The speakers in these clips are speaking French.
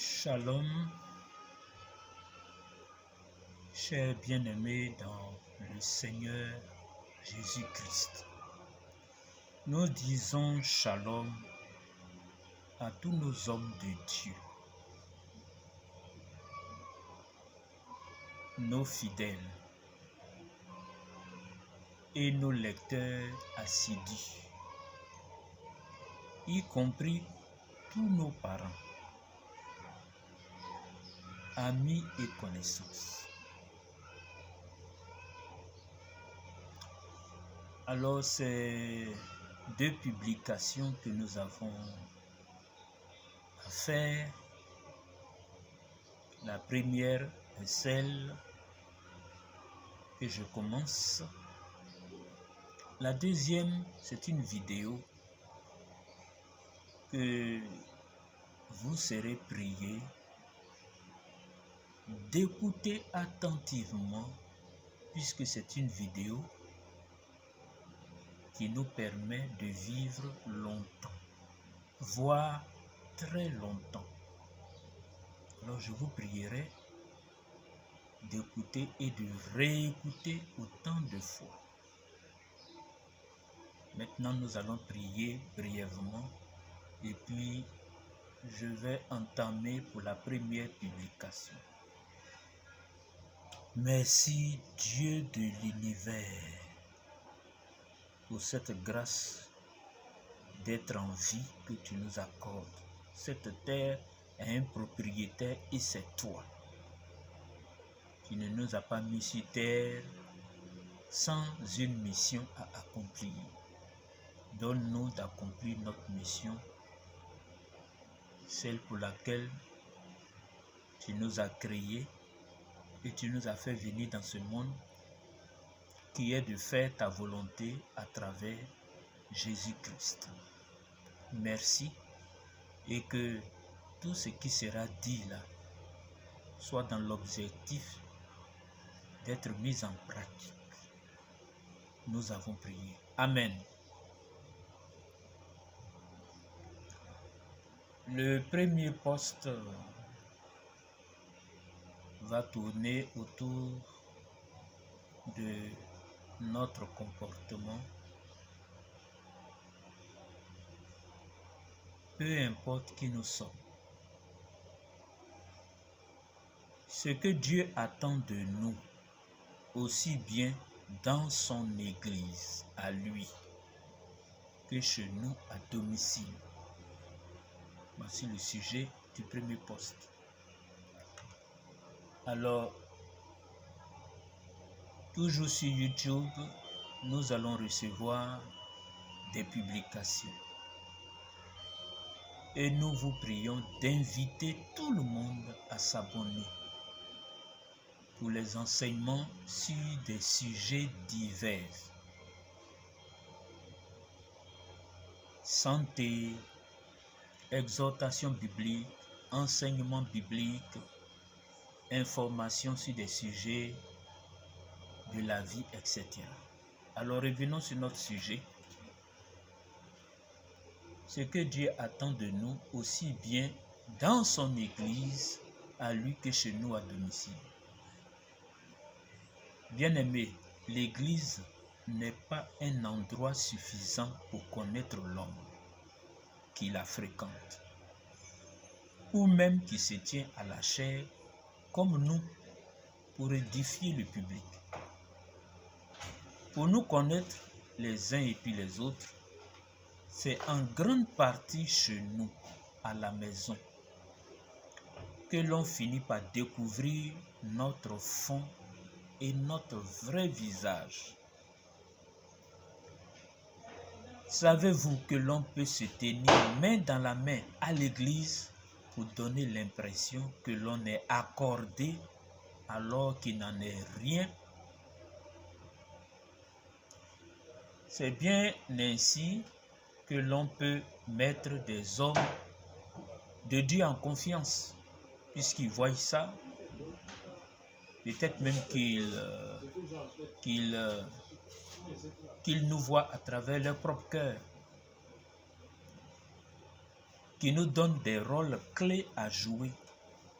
Shalom, chers bien-aimés dans le Seigneur Jésus-Christ. Nous disons Shalom à tous nos hommes de Dieu, nos fidèles et nos lecteurs assidus, y compris tous nos parents, amis et connaissances. Alors, c'est deux publications que nous avons à faire. La première est celle que je commence. La deuxième, c'est une vidéo que vous serez priés d'écouter attentivement, puisque c'est une vidéo qui nous permet de vivre longtemps, voire très longtemps. Alors je vous prierai d'écouter et de réécouter autant de fois. Maintenant, nous allons prier brièvement et puis je vais entamer pour la première publication. Merci Dieu de l'univers pour cette grâce d'être en vie que tu nous accordes. Cette terre a un propriétaire et c'est toi. Tu ne nous as pas mis sur terre sans une mission à accomplir. Donne-nous d'accomplir notre mission, celle pour laquelle tu nous as créés et tu nous as fait venir dans ce monde, qui est de faire ta volonté à travers Jésus-Christ. Merci et que tout ce qui sera dit là soit dans l'objectif d'être mis en pratique. Nous avons prié. Amen. Le premier poste va tourner autour de notre comportement. Peu importe qui nous sommes. Ce que Dieu attend de nous, aussi bien dans son Église, à lui, que chez nous à domicile. Voici le sujet du premier poste. Alors, toujours sur YouTube, nous allons recevoir des publications. Et nous vous prions d'inviter tout le monde à s'abonner pour les enseignements sur des sujets divers. Santé, exhortation biblique, enseignement biblique, information sur des sujets de la vie, etc. Alors revenons sur notre sujet. Ce que Dieu attend de nous, aussi bien dans son Église, à lui que chez nous à domicile. Bien-aimé, l'Église n'est pas un endroit suffisant pour connaître l'homme qui la fréquente, ou même qui se tient à la chair, comme nous, pour édifier le public. Pour nous connaître les uns et puis les autres, c'est en grande partie chez nous, à la maison, que l'on finit par découvrir notre fond et notre vrai visage. Savez-vous que l'on peut se tenir main dans la main à l'église pour donner l'impression que l'on est accordé alors qu'il n'en est rien? C'est bien ainsi que l'on peut mettre des hommes de Dieu en confiance, puisqu'ils voient ça. Peut-être même qu'ils nous voient à travers leur propre cœur, qui nous donnent des rôles clés à jouer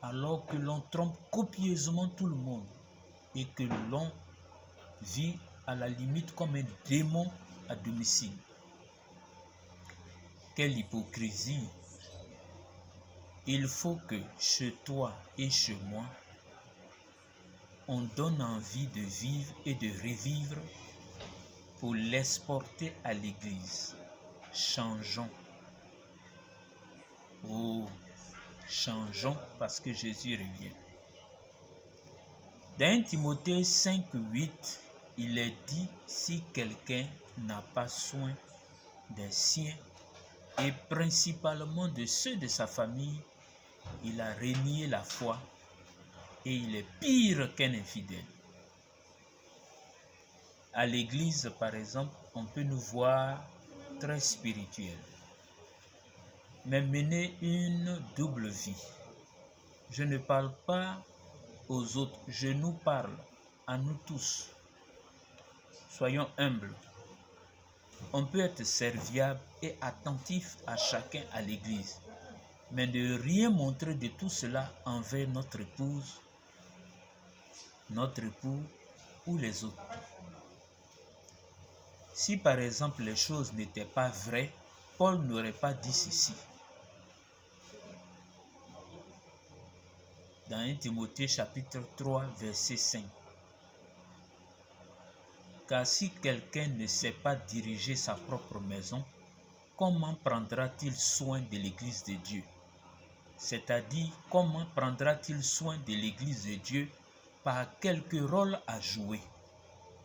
alors que l'on trompe copieusement tout le monde et que l'on vit à la limite comme un démon à domicile. Quelle hypocrisie! Il faut que chez toi et chez moi, on donne envie de vivre et de revivre pour l'exporter à l'Église. Changeons. Oh, changeons parce que Jésus revient. Dans 1 Timothée 5, 8, il est dit, si quelqu'un n'a pas soin des siens et principalement de ceux de sa famille, il a renié la foi et il est pire qu'un infidèle. À l'église, par exemple, on peut nous voir très spirituels, mais mener une double vie. Je ne parle pas aux autres, je nous parle à nous tous. Soyons humbles. On peut être serviable et attentif à chacun à l'église, mais ne rien montrer de tout cela envers notre épouse, notre époux ou les autres. Si par exemple les choses n'étaient pas vraies, Paul n'aurait pas dit ceci. Dans 1 Timothée chapitre 3, verset 5. Car si quelqu'un ne sait pas diriger sa propre maison, comment prendra-t-il soin de l'église de Dieu? C'est-à-dire, comment prendra-t-il soin de l'église de Dieu par quelque rôle à jouer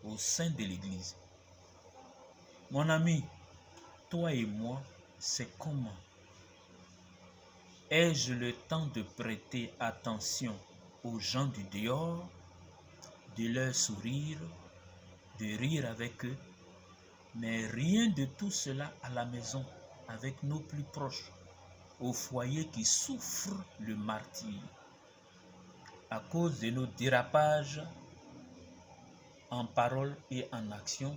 au sein de l'église? Mon ami, toi et moi, c'est comment? Ai-je le temps de prêter attention aux gens du dehors, de leur sourire, de rire avec eux, mais rien de tout cela à la maison, avec nos plus proches, au foyer qui souffrent le martyre à cause de nos dérapages en parole et en action,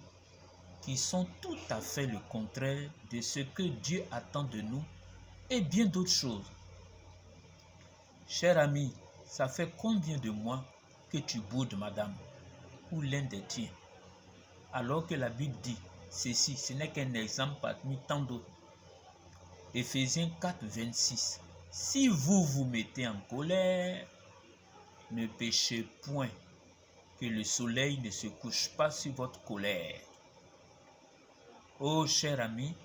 qui sont tout à fait le contraire de ce que Dieu attend de nous et bien d'autres choses. Cher ami, ça fait combien de mois que tu boudes madame ou l'un des tiens, alors que la Bible dit ceci, ce n'est qu'un exemple parmi tant d'autres. Éphésiens 4, 26. Si vous vous mettez en colère, ne péchez point, que le soleil ne se couche pas sur votre colère. Oh cher ami,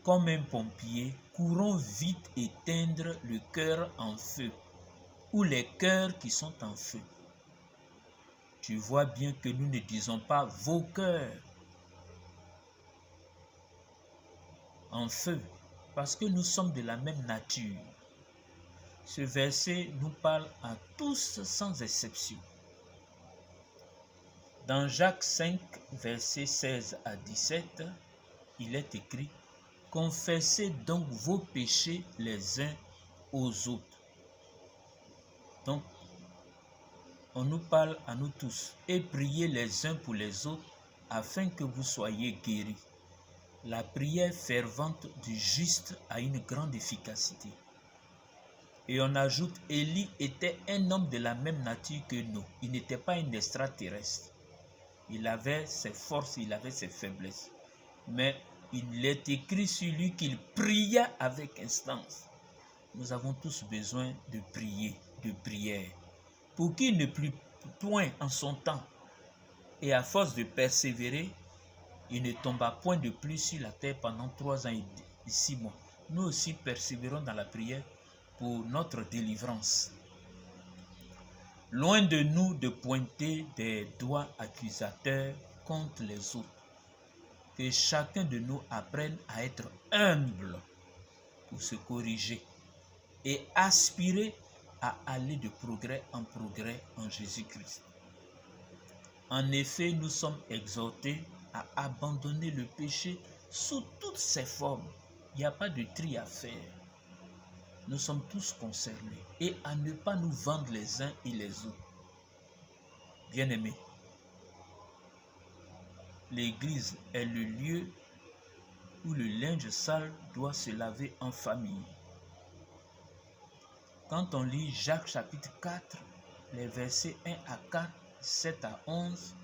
comme un pompier, courons vite éteindre le cœur en feu, ou les cœurs qui sont en feu. Tu vois bien que nous ne disons pas vos cœurs en feu, parce que nous sommes de la même nature. Ce verset nous parle à tous sans exception. Dans Jacques 5, versets 16 à 17, il est écrit « Confessez donc vos péchés les uns aux autres. » Donc, on nous parle à nous tous et priez les uns pour les autres afin que vous soyez guéris. La prière fervente du juste a une grande efficacité. Et on ajoute, Élie était un homme de la même nature que nous. Il n'était pas un extraterrestre. Il avait ses forces, il avait ses faiblesses. Mais il est écrit sur lui qu'il pria avec instance. Nous avons tous besoin de prier, de prière, pour qu'il ne plût point en son temps. Et à force de persévérer, il ne tomba point de plus sur la terre pendant 3 ans et 6 mois. Nous aussi persévérons dans la prière pour notre délivrance. Loin de nous de pointer des doigts accusateurs contre les autres. Que chacun de nous apprenne à être humble pour se corriger et aspirer à aller de progrès en Jésus-Christ. En effet, nous sommes exhortés à abandonner le péché sous toutes ses formes. Il n'y a pas de tri à faire. Nous sommes tous concernés et à ne pas nous vendre les uns et les autres. Bien-aimés, l'Église est le lieu où le linge sale doit se laver en famille. Quand on lit Jacques chapitre 4, les versets 1 à 4, 7 à 11,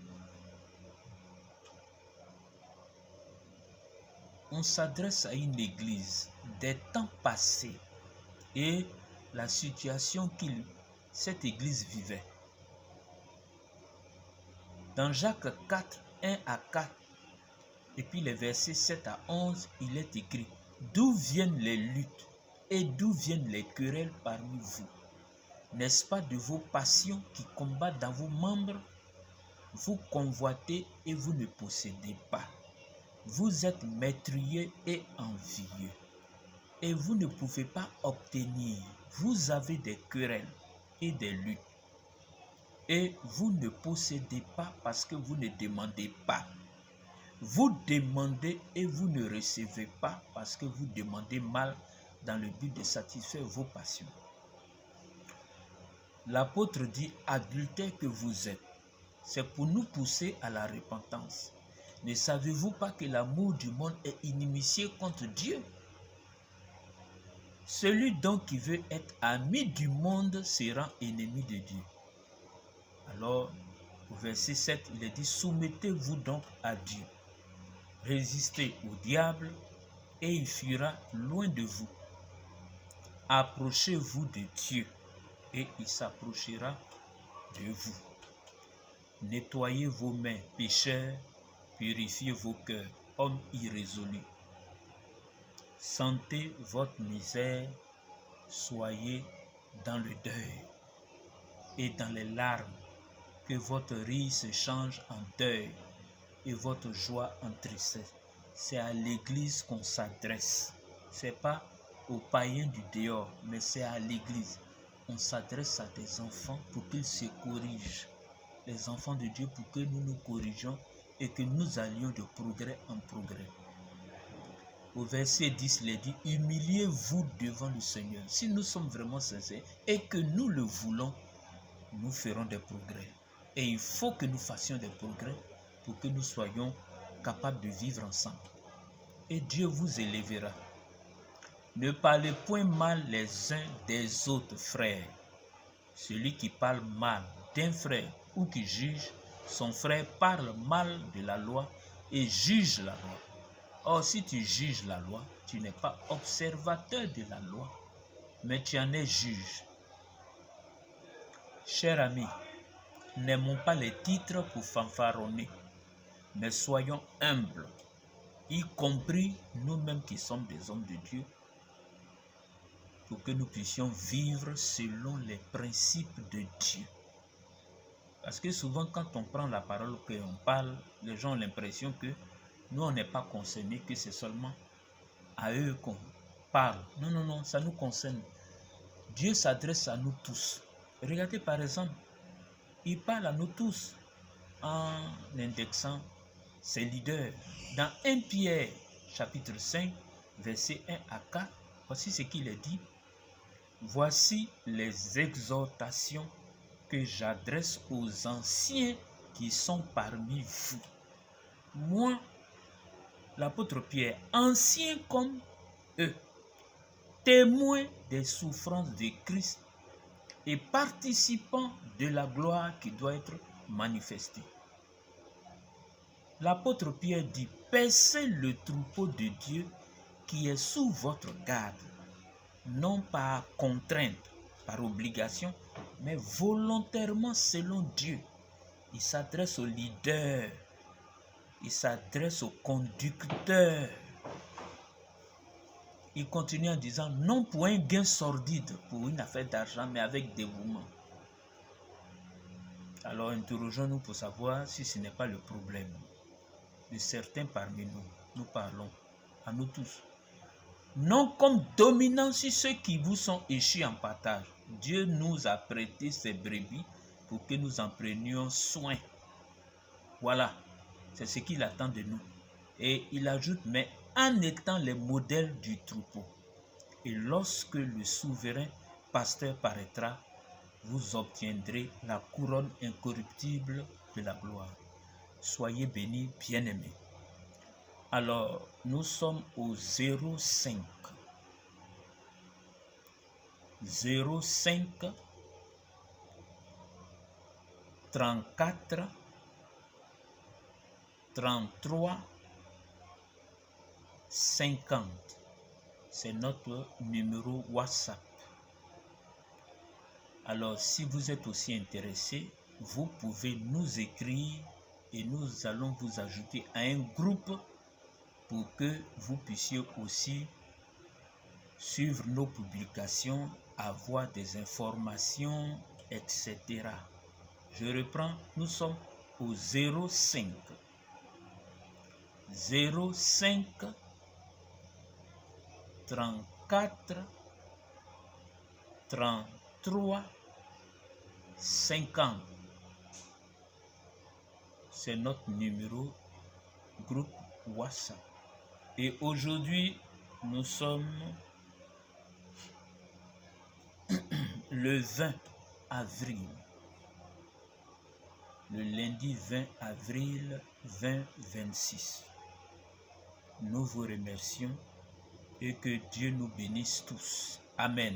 on s'adresse à une église des temps passés et la situation que cette église vivait. Dans Jacques 4, 1 à 4, et puis les versets 7 à 11, il est écrit: d'où viennent les luttes et d'où viennent les querelles parmi vous? N'est-ce pas de vos passions qui combattent dans vos membres? Vous convoitez et vous ne possédez pas. Vous êtes meurtriers et envieux, et vous ne pouvez pas obtenir. Vous avez des querelles et des luttes, et vous ne possédez pas parce que vous ne demandez pas. Vous demandez et vous ne recevez pas parce que vous demandez mal dans le but de satisfaire vos passions. L'apôtre dit: adultères que vous êtes, c'est pour nous pousser à la repentance. Ne savez-vous pas que l'amour du monde est inimitié contre Dieu? Celui donc qui veut être ami du monde sera ennemi de Dieu. Alors, au verset 7, il est dit: soumettez-vous donc à Dieu. Résistez au diable et il fuira loin de vous. Approchez-vous de Dieu et il s'approchera de vous. Nettoyez vos mains, pécheurs, purifiez vos cœurs, hommes irrésolus. Sentez votre misère, soyez dans le deuil et dans les larmes, que votre rire se change en deuil et votre joie en tristesse. C'est à l'église qu'on s'adresse. Ce n'est pas aux païens du dehors, mais c'est à l'église. On s'adresse à des enfants pour qu'ils se corrigent. Les enfants de Dieu, pour que nous nous corrigeons et que nous allions de progrès en progrès. Au verset 10, il est dit: humiliez-vous devant le Seigneur. Si nous sommes vraiment sincères et que nous le voulons, nous ferons des progrès. Et il faut que nous fassions des progrès pour que nous soyons capables de vivre ensemble. Et Dieu vous élèvera. Ne parlez point mal les uns des autres frères. Celui qui parle mal d'un frère ou qui juge son frère parle mal de la loi et juge la loi. Or, si tu juges la loi, tu n'es pas observateur de la loi, mais tu en es juge. Chers amis, n'aimons pas les titres pour fanfaronner, mais soyons humbles, y compris nous-mêmes qui sommes des hommes de Dieu, pour que nous puissions vivre selon les principes de Dieu. Parce que souvent, quand on prend la parole, qu'on parle, les gens ont l'impression que nous, on n'est pas concernés, que c'est seulement à eux qu'on parle. Non, non, non, ça nous concerne. Dieu s'adresse à nous tous. Regardez par exemple, il parle à nous tous en indexant ses leaders. Dans 1 Pierre, chapitre 5, versets 1 à 4, voici ce qu'il est dit. Voici les exhortations que j'adresse aux anciens qui sont parmi vous. Moi, l'apôtre Pierre, ancien comme eux, témoin des souffrances de Christ et participant de la gloire qui doit être manifestée. L'apôtre Pierre dit: paissez le troupeau de Dieu qui est sous votre garde, non par contrainte, par obligation, mais volontairement selon Dieu. Il s'adresse aux leaders, il s'adresse aux conducteurs. Il continue en disant: non pour un gain sordide, pour une affaire d'argent, mais avec dévouement. Alors interrogeons-nous pour savoir si ce n'est pas le problème de certains parmi nous. Nous parlons à nous tous. Non comme dominants sur ceux qui vous sont échus en partage. Dieu nous a prêté ses brebis pour que nous en prenions soin. Voilà, c'est ce qu'il attend de nous. Et il ajoute: mais en étant les modèles du troupeau. Et lorsque le souverain pasteur paraîtra, vous obtiendrez la couronne incorruptible de la gloire. Soyez bénis, bien-aimés. Alors, nous sommes au 05. 05 34 33 50. C'est notre numéro WhatsApp. Alors, si vous êtes aussi intéressé, vous pouvez nous écrire et nous allons vous ajouter à un groupe pour que vous puissiez aussi suivre nos publications, avoir des informations, etc. Je reprends, nous sommes au 05 34 33 50. C'est notre numéro groupe WhatsApp. Et aujourd'hui, nous sommes le 20 avril. Le lundi 20 avril 2026. Nous vous remercions et que Dieu nous bénisse tous. Amen.